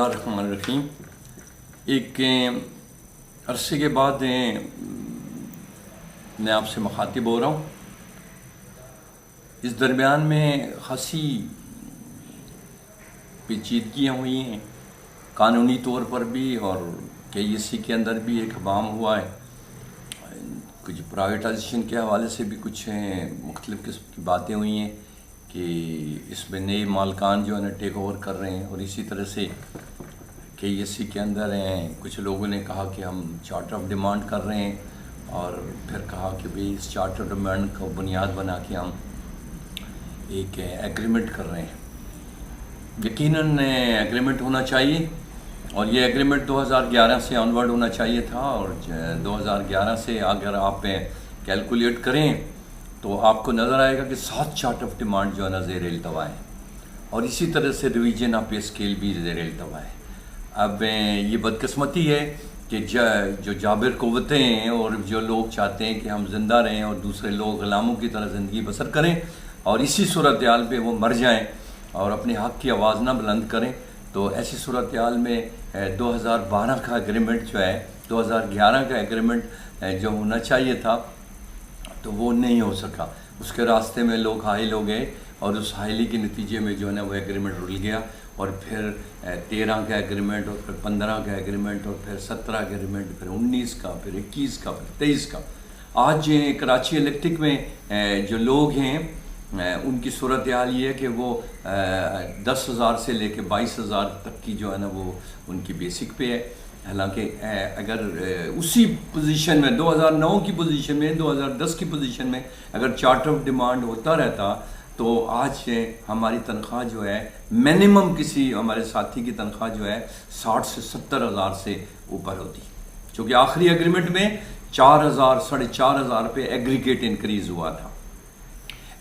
बिस्मिल्लाहिर्रहमानिर्रहीम। एक अरसे के बाद मैं आपसे मुखातिब हो रहा हूँ। इस दरमियान में खासी पेचीदगियाँ हुई हैं, कानूनी तौर पर भी और KEC के अंदर भी एक हबाम हुआ है। कुछ प्राइवेटाइजेशन के हवाले से भी कुछ मुख्तलिफ़ किस्म की बातें हुई हैं कि इसमें नए मालकान जो है ना टेक ओवर कर रहे हैं, और इसी तरह से KEC के अंदर हैं कुछ लोगों ने कहा कि हम चार्टर ऑफ डिमांड कर रहे हैं, और फिर कहा कि भाई इस चार्टर ऑफ डिमांड को बुनियाद बना के हम एक एग्रीमेंट कर रहे हैं। यकीनन एग्रीमेंट होना चाहिए, और ये एग्रीमेंट 2011 से ऑनवर्ड होना चाहिए था। और 2011 से अगर आप कैलकुलेट करें तो आपको नज़र आएगा कि 7 चार्ट ऑफ डिमांड जो है ना ज़ेर इल्तवा है, और इसी तरह से रिवीजन ऑफ पे स्केल भी ज़ेर इल्तवा है। अब ये बदकिस्मती है कि जो जाबिर क़ुव्वतें हैं और जो लोग चाहते हैं कि हम ज़िंदा रहें और दूसरे लोग ग़ुलामों की तरह ज़िंदगी बसर करें, और इसी सूरत हाल पे वो मर जाएं और अपने हक़ की आवाज़ ना बुलंद करें, तो ऐसी सूरत हाल में 2012 का एग्रीमेंट जो है, 2011 का एग्रीमेंट जो होना चाहिए था तो वो नहीं हो सका। उसके रास्ते में लोग हाइल हो गए, और उस हाइली के नतीजे में जो है ना वो एग्रीमेंट रुल गया, और फिर 13 का एग्रीमेंट, और फिर 15 का एग्रीमेंट, और फिर 17 का एग्रीमेंट, फिर 19 का, फिर 21 का, फिर 23 का। आज कराची इलेक्ट्रिक में जो लोग हैं उनकी सूरत हाल ये है कि वो 10,000 से लेके 22,000 तक की जो है ना वो उनकी बेसिक पे है। हालांकि अगर उसी पोजीशन में 2009 की पोजीशन में, 2010 की पोजीशन में अगर चार्टर ऑफ डिमांड होता रहता तो आज हमारी तनख्वाह जो है मिनिमम किसी हमारे साथी की तनख्वाह जो है 60 से 70,000 से ऊपर होती, क्योंकि आखिरी एग्रीमेंट में 4,000 साढ़े 4,000 रुपये एग्रीगेट इंक्रीज़ हुआ था।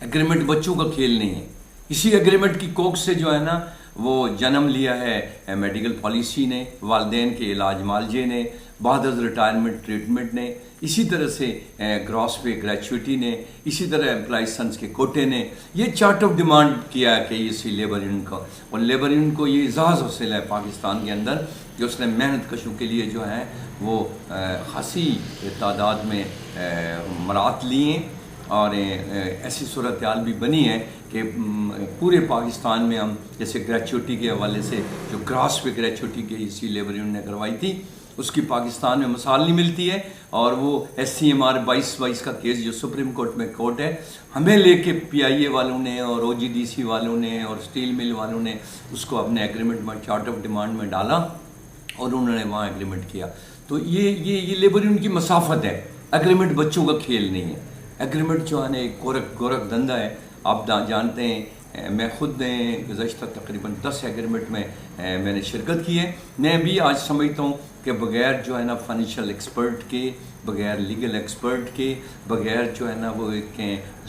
एग्रीमेंट बच्चों का खेल नहीं है। इसी एग्रीमेंट की कोख से जो है ना वो जन्म लिया है मेडिकल पॉलिसी ने, वालिदैन के इलाज मालजे ने, बाद रिटायरमेंट ट्रीटमेंट ने, इसी तरह से ग्रॉस पे ग्रेचुइटी ने, इसी तरह एम्प्लॉइसंस के कोटे ने। ये चार्ट ऑफ डिमांड किया है कि इसी लेबर यूनियन का, और लेबर यूनियन को ये एजाज़ हासिल है पाकिस्तान के अंदर कि उसने मेहनत कशों के लिए जो है वो खासी तादाद में मरात लिए, और ऐसी सूरत हाल भी बनी है कि पूरे पाकिस्तान में हम जैसे ग्रेचुइटी के हवाले से जो ग्रास पे ग्रेचुइटी के इसी लेबर यूनियन ने करवाई थी, उसकी पाकिस्तान में मिसाल नहीं मिलती है। और वो SCMR 22 का केस जो सुप्रीम कोर्ट में कोर्ट है, हमें लेके PIA वालों ने और OGDC वालों ने और स्टील मिल वालों ने उसको अपने एग्रीमेंट में चार्ट ऑफ डिमांड में डाला, और उन्होंने वहाँ एग्रीमेंट किया। तो ये लेबर यूनियन की मसाफत है। एग्रीमेंट बच्चों का खेल नहीं है। एग्रीमेंट जो है एक गोरख धंधा है। आप जानते हैं, मैं खुद गुज़श्ता तकरीबन 10 एग्रीमेंट में मैंने शिरकत की है। मैं भी आज समझता हूँ कि बग़ैर जो है ना फाइनेंशियल एक्सपर्ट के, बग़ैर लीगल एक्सपर्ट के, बग़ैर जो है ना वो एक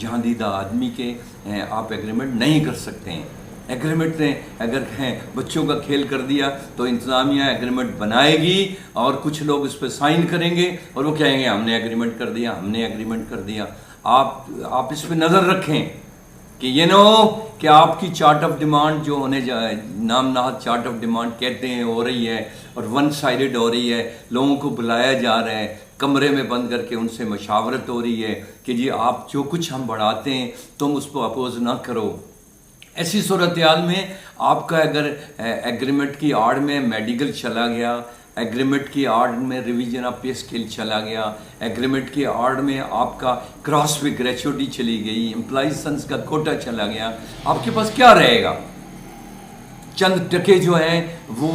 जहांदीदा आदमी के आप एग्रीमेंट नहीं कर सकते हैं। एग्रीमेंट ने अगर बच्चों का खेल कर दिया तो इंतज़ामिया एग्रीमेंट बनाएगी, और कुछ लोग उस पर साइन करेंगे और वो कहेंगे हमने एग्रीमेंट कर दिया, हमने एग्रीमेंट कर दिया। आप इस पर नज़र रखें कि ये ना हो कि आपकी चार्ट ऑफ डिमांड जो होने जाए, नाम नाहत चार्ट ऑफ डिमांड कहते हैं हो रही है, और वन साइडेड हो रही है। लोगों को बुलाया जा रहा है, कमरे में बंद करके उनसे मशावरत हो रही है कि जी आप जो कुछ हम बढ़ाते हैं तुम उसको अपोज ना करो। ऐसी सूरत हाल में आपका अगर एग्रीमेंट की आड़ में मेडिकल चला गया, एग्रीमेंट की आड़ में रिवीजन ऑफ पे स्केल चला गया, एग्रीमेंट की आड़ में आपका क्रॉस पे ग्रेचुइटी चली गई, एम्प्लॉइसंस का कोटा चला गया, आपके पास क्या रहेगा? चंद टके जो हैं वो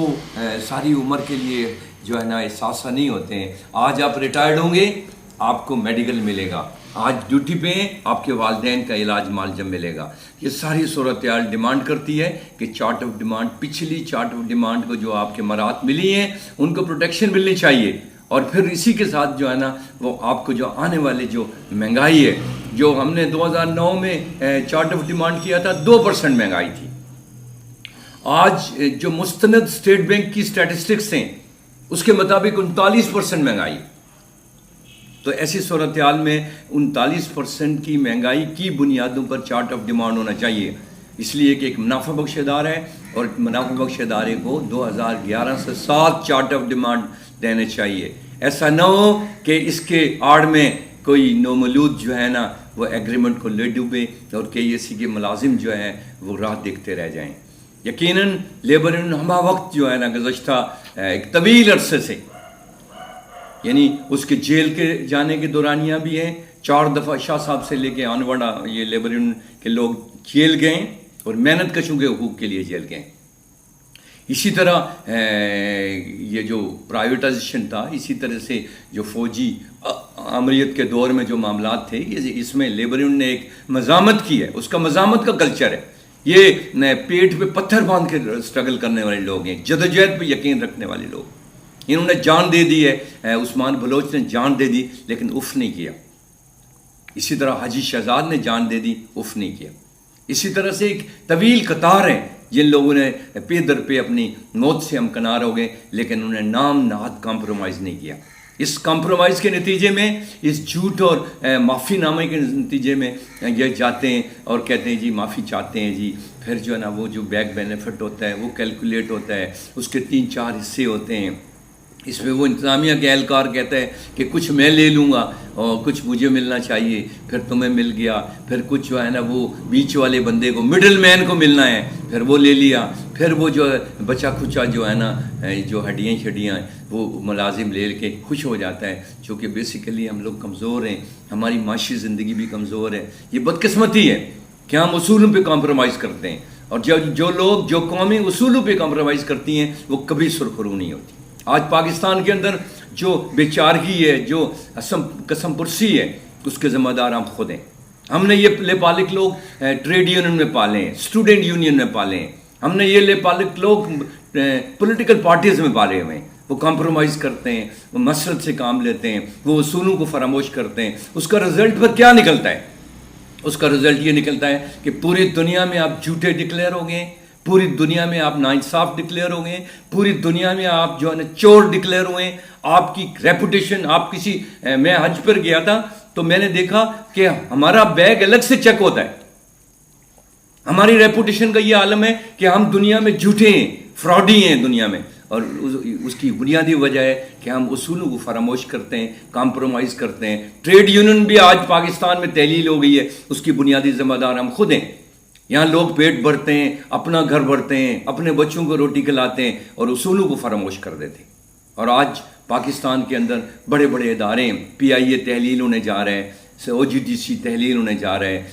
सारी उम्र के लिए जो है ना एहसास नहीं होते हैं। आज आप रिटायर्ड होंगे, आपको मेडिकल मिलेगा, आज ड्यूटी पे आपके वालिदैन का इलाज मालजम मिलेगा। ये सारी सूरत हाल डिमांड करती है कि चार्ट ऑफ डिमांड, पिछली चार्ट ऑफ डिमांड को जो आपके मरात मिली हैं उनको प्रोटेक्शन मिलनी चाहिए, और फिर इसी के साथ जो है ना वो आपको जो आने वाली जो महंगाई है, जो हमने 2009 में चार्ट ऑफ डिमांड किया था 2% महंगाई थी, आज जो मुस्तनद स्टेट बैंक की स्टैटिस्टिक्स हैं उसके मुताबिक 39% महंगाई। तो ऐसी सूरत हाल में 39% की महंगाई की बुनियादों पर चार्ट ऑफ डिमांड होना चाहिए, इसलिए कि एक मुनाफा बख्श इदारा है, और मुनाफा बख्श इदारे को 2011 से 7 चार्ट ऑफ डिमांड देने चाहिए। ऐसा ना हो कि इसके आड़ में कोई नौमलूद जो है ना वो एग्रीमेंट को ले डूबे और KEC के मुलाजिम जो है वो राह देखते रह जाएं। यकीनन लेबर यूनियन हमा वक्त जो है ना गुज़श्ता एक तवील अरसे से, यानी उसके जेल के जाने के दौरानियाँ भी हैं, 4 दफ़ा शाह साहब से लेके आनवाड़ा ये लेबर यूनियन के लोग जेल गए और मेहनत कशों के हुकूक के लिए जेल गए। इसी तरह ये जो प्राइवेटाइजेशन था, इसी तरह से जो फौजी अमरीत के दौर में जो मामलात थे, ये इसमें लेबर यूनियन ने एक मज़ामत की है। उसका मज़ामत का कल्चर है। ये पेट पे पत्थर बांध के स्ट्रगल करने वाले लोग हैं, जदोजहद पे यकीन रखने वाले लोग। इन्होंने जान दे दी है, उस्मान बलोच ने जान दे दी लेकिन उफ नहीं किया। इसी तरह हाजी शहजाद ने जान दे दी, उफ नहीं किया। इसी तरह से एक तवील कतार है जिन लोगों ने पे दर पे अपनी मौत से हमकनार हो गए, लेकिन उन्होंने नाम नाहद कॉम्प्रोमाइज़ नहीं किया। इस कॉम्प्रोमाइज़ के नतीजे में, इस झूठ और माफ़ीनामे के नतीजे में ये जाते हैं और कहते हैं जी माफ़ी चाहते हैं जी। फिर जो है ना वो जो बैक बेनिफिट होता है वो कैलकुलेट होता है, उसके 3-4 हिस्से होते हैं। इसमें वो इंतज़ामिया के एहलकार कहता है कि कुछ मैं ले लूँगा और कुछ मुझे मिलना चाहिए, फिर तुम्हें मिल गया। फिर कुछ जो है ना वो बीच वाले बंदे को, मिडिल मैन को मिलना है, फिर वो ले लिया। फिर वो जो बचा खुचा जो है ना जो हड्डियाँ शड्डियाँ वो मुलाजिम ले के खुश हो जाता है। चूँकि बेसिकली हम लोग कमज़ोर हैं, हमारी माशी ज़िंदगी भी कमज़ोर है। ये बदकिस्मती है कि हम उसूलों पे कॉम्प्रोमाइज़ करते हैं, और जो लोग जो कौमें उसूलों पे कॉम्प्रोमाइज़ करती हैं वो कभी सुरखरू नहीं होती। आज पाकिस्तान के अंदर जो बेचारगी है, जो कसम पुरसी है, उसके ज़िम्मेदार हम खुद हैं। हमने ये लेपालिक लोग ट्रेड यूनियन में पाले हैं, स्टूडेंट यूनियन में पाले हैं। हमने ये लेपालिक लोग पॉलिटिकल पार्टीज़ में पाले हुए हैं। वो कॉम्प्रोमाइज़ करते हैं, वो मसरत से काम लेते हैं, वो उसूलों को फरामोश करते हैं। उसका रिज़ल्ट पर क्या निकलता है? उसका रिज़ल्ट ये निकलता है कि पूरी दुनिया में आप झूठे डिक्लेयर हो गए, पूरी दुनिया में आप नाइंसाफ डिक्लेयर हो गए, पूरी दुनिया में आप जो है ना चोर डिक्लेयर हुए। आपकी रेपुटेशन, आप किसी मैं हज पर गया था तो मैंने देखा कि हमारा बैग अलग से चेक होता है। हमारी रेपुटेशन का ये आलम है कि हम दुनिया में झूठे हैं, फ्रॉडी हैं दुनिया में। और उसकी बुनियादी वजह है कि हम उसूलों को फरामोश करते हैं, कॉम्प्रोमाइज़ करते हैं। ट्रेड यूनियन भी आज पाकिस्तान में तहलील हो गई है, उसकी बुनियादी जिम्मेदार हम खुद हैं। यहाँ लोग पेट भरते हैं, अपना घर भरते हैं, अपने बच्चों को रोटी खिलाते हैं और उसूलों को फरामोश कर देते हैं। और आज पाकिस्तान के अंदर बड़े बड़े इदारे, PIA तहलील होने जा रहे हैं, OGDC तहलील होने जा रहे हैं,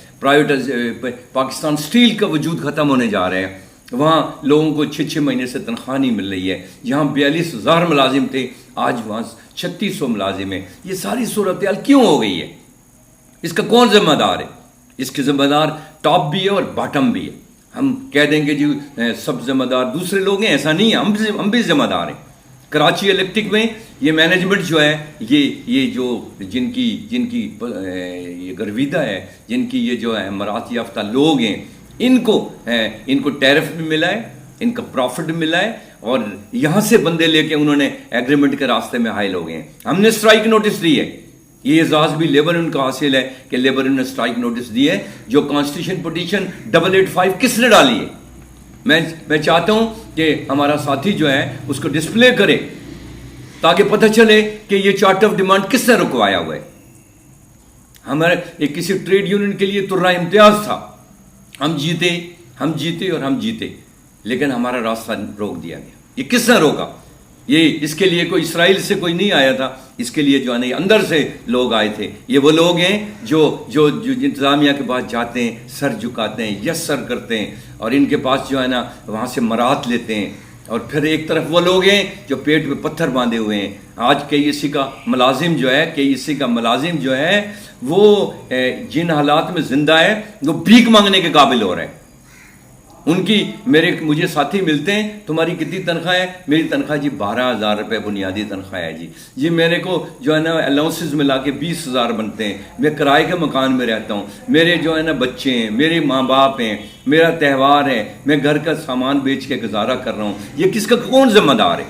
पाकिस्तान स्टील का वजूद ख़त्म होने जा रहे हैं। वहाँ लोगों को 6-6 महीने से तनख्वाह नहीं मिल रही है। जहाँ 42,000 मुलाजिम थे, आज वहाँ 3600 मुलाजिम है। ये सारी सूरत हाल क्यों हो गई है? इसका कौन जिम्मेदार है? इसके ज़िम्मेदार टॉप भी है और बॉटम भी है। हम कह देंगे जी सब जिम्मेदार दूसरे लोग हैं, ऐसा नहीं है। हम भी जिम्मेदार हैं। कराची इलेक्ट्रिक में ये मैनेजमेंट जो है, ये जो जिनकी ये गर्विदा है, जिनकी ये जो है मरात याफ्ता लोग हैं, इनको टैरिफ भी मिला है, इनका प्रॉफिट भी मिला है, और यहाँ से बंदे लेके उन्होंने एग्रीमेंट के रास्ते में हाइल हो गए हैं। हमने स्ट्राइक नोटिस दी है। ये एजाज़ भी लेबर यूनियन का हासिल है कि लेबर यूनियन ने स्ट्राइक नोटिस दी है। जो कॉन्स्टिट्यूशन पिटीशन 885 किसने डाली है? मैं चाहता हूँ कि हमारा साथी जो है उसको डिस्प्ले करे ताकि पता चले कि ये चार्ट ऑफ डिमांड किसने रुकवाया हुआ है। हमारे किसी ट्रेड यूनियन के लिए तुर्रा इम्तियाज था। हम जीते, लेकिन हमारा रास्ता रोक दिया गया। ये किसने रोका? ये इसके लिए कोई इसराइल से कोई नहीं आया था, इसके लिए जो है ना अंदर से लोग आए थे। ये वो लोग हैं जो इंतज़ामिया के पास जाते हैं, सर झुकाते हैं, यस सर करते हैं, और इनके पास जो है ना वहाँ से मराहत लेते हैं। और फिर एक तरफ वो लोग हैं जो पेट पे पत्थर बांधे हुए हैं। आज KEC का मुलाजिम जो है वो जिन हालात में जिंदा है वो भीख मांगने के काबिल हो रहे हैं। मुझे साथी मिलते हैं, तुम्हारी कितनी तनख्वाह है? मेरी तनख्वाह जी 12,000 रुपये बुनियादी तनख्वाह है जी। मेरे को जो है ना अलाउंसेस मिला के 20,000 बनते हैं। मैं किराए के मकान में रहता हूँ, मेरे जो है ना बच्चे हैं, मेरे माँ बाप हैं, मेरा त्यौहार है, मैं घर का सामान बेच के गुजारा कर रहा हूँ। ये किसका कौन जिम्मेदार है?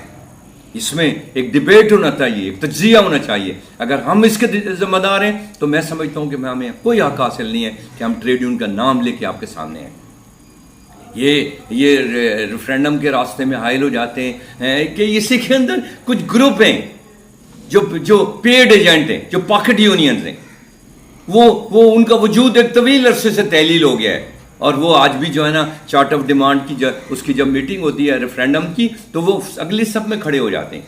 इसमें एक डिबेट होना चाहिए, एक तज्जिया होना चाहिए। अगर हम इसके जिम्मेदार हैं तो मैं समझता हूँ कि हमें कोई हक हासिल नहीं है कि हम ट्रेड यूनियन का नाम लेके आपके सामने आए। ये रेफरेंडम के रास्ते में हाइल हो जाते हैं कि इसी के अंदर कुछ ग्रुप हैं जो पेड एजेंट हैं, जो पॉकेट यूनियंस हैं, वो उनका वजूद एक तवील अरसे से तहलील हो गया है। और वो आज भी जो है ना चार्ट ऑफ डिमांड की उसकी जब मीटिंग होती है रेफरेंडम की, तो वो अगली सब में खड़े हो जाते हैं,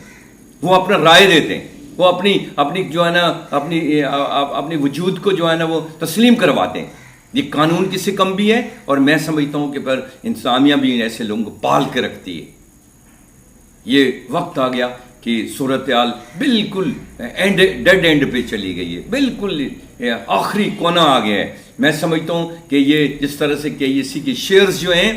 वो अपना राय देते हैं, वो अपनी जो है ना अपनी वजूद को जो है ना वो तस्लीम करवाते हैं। ये कानून किसी कम भी है, और मैं समझता हूँ कि पर इंतजामिया भी ऐसे लोगों को पाल के रखती है। ये वक्त आ गया कि सूरत हाल बिल्कुल डेड एंड पे चली गई है, बिल्कुल आखिरी कोना आ गया है। मैं समझता हूँ कि ये जिस तरह से KEC के शेयर्स जो हैं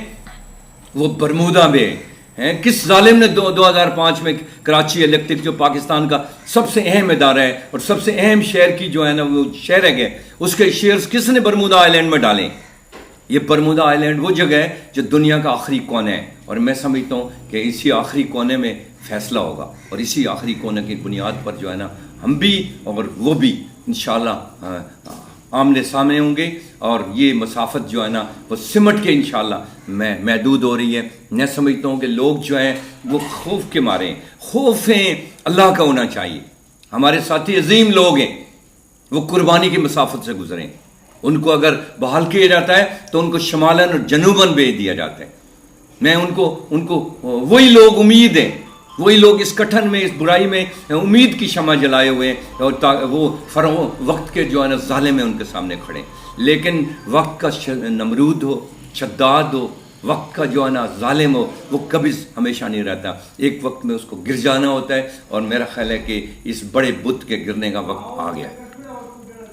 वो बरमूदा में हैं। किस जालिम ने 2005 में कराची इलेक्ट्रिक, जो पाकिस्तान का सबसे अहम इदारा है और सबसे अहम शहर की जो है ना वो शहर है, उसके शेयर्स किसने बरमूदा आइलैंड में डालें? ये बरमूदा आइलैंड वो जगह है जो दुनिया का आखिरी कोना है, और मैं समझता हूँ कि इसी आखिरी कोने में फैसला होगा, और इसी आखिरी कोने की बुनियाद पर जो है ना हम भी और वो भी इंशाल्लाह आमने सामने होंगे, और ये मसाफत जो है ना वो सिमट के इंशाल्लाह महदूद हो रही है। मैं समझता हूँ कि लोग जो हैं वो खौफ के मारे हैं, खौफ हैं अल्लाह का होना चाहिए। हमारे साथी अजीम लोग हैं, वो कुर्बानी की मसाफत से गुजरें, उनको अगर बहाल किया जाता है तो उनको शमालन और जनूबन भेज दिया जाता है। मैं उनको वही लोग उम्मीद हैं, वही लोग इस कठन में, इस बुराई में उम्मीद की शमा जलाए हुए हैं, और वो वक्त के जो है ना ज़ालिम में उनके सामने खड़े। लेकिन वक्त का नमरूद हो, शद्दाद हो, वक्त का जो है ना ज़ालिम हो, वो कभी हमेशा नहीं रहता, एक वक्त में उसको गिर जाना होता है। और मेरा ख्याल है कि इस बड़े बुत के गिरने का वक्त आ गया है।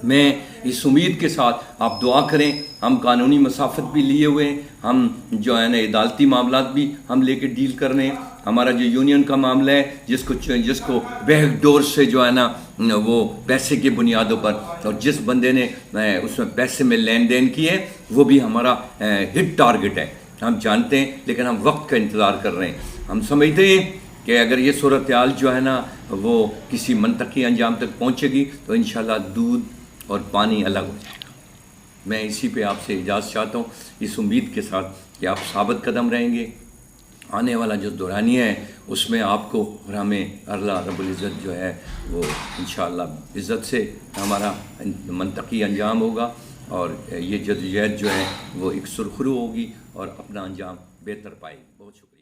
मैं इस उम्मीद के साथ आप दुआ करें, हम कानूनी मसाफत भी लिए हुए हैं, हम जो है ना अदालती मामलात भी हम लेके डील कर रहे हैं। हमारा जो यूनियन का मामला है, जिसको बैकडोर से जो है ना वो पैसे की बुनियादों पर, और जिस बंदे ने उसमें पैसे में लेन देन की है, वो भी हमारा हिट टारगेट है, हम जानते हैं। लेकिन हम वक्त का इंतज़ार कर रहे हैं। हम समझते हैं कि अगर ये सूरत हाल जो है ना वो किसी मंतकी अंजाम तक पहुँचेगी तो इंशाल्लाह दूध और पानी अलग हो जाएगा। मैं इसी पे आपसे इजाज़त चाहता हूँ, इस उम्मीद के साथ कि आप साबित कदम रहेंगे। आने वाला जो दौरानिया है उसमें आपको और हमें अल्लाह रब्बुल इज़्ज़त जो है वो इंशाअल्लाह इज़्ज़त से हमारा मंतकी अंजाम होगा, और ये जद्दोजहद जो है वो एक सुरखरू होगी और अपना अंजाम बेहतर पाएगी। बहुत शुक्रिया।